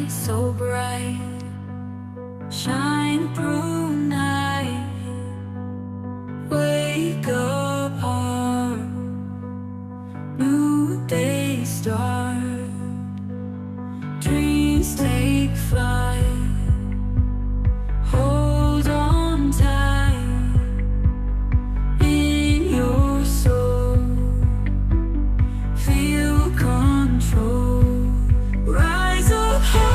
light so bright, shine through night. Wake up, heart, new day start. Dreams take flight, hold on tight in your soul. Feel control. Rise up high,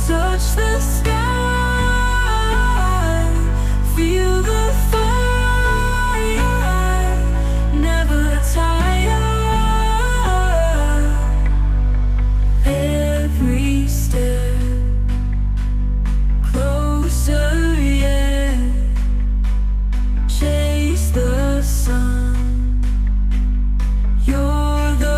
touch the sky. Feel the fire, never tire. Every step closer, yeah. Chase the sun. You're the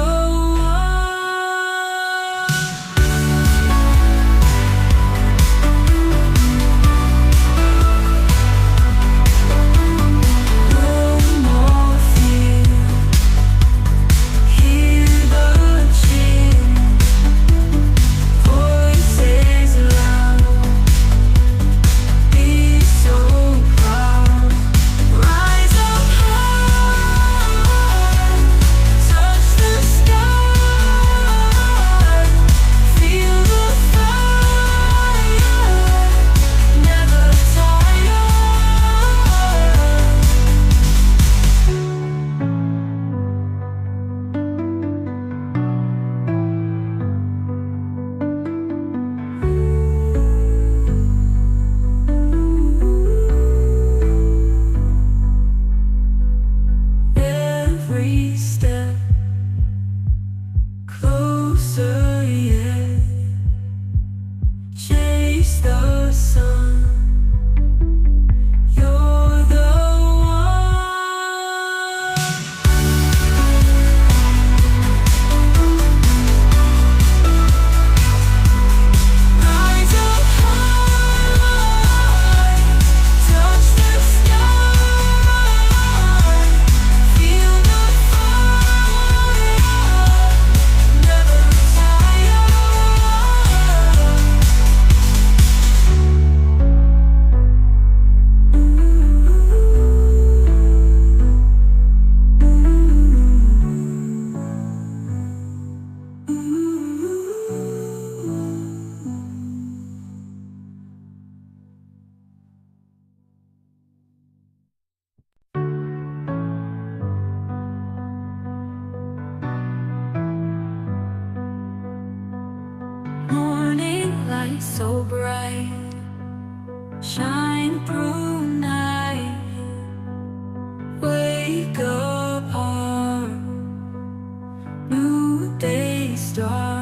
every step closer, yeah. Chase the sun. You're the one. Rise up high, touch the sky. Feel the fire, never tire. Morning light so bright, shine through night. Wake up, heart, new day start.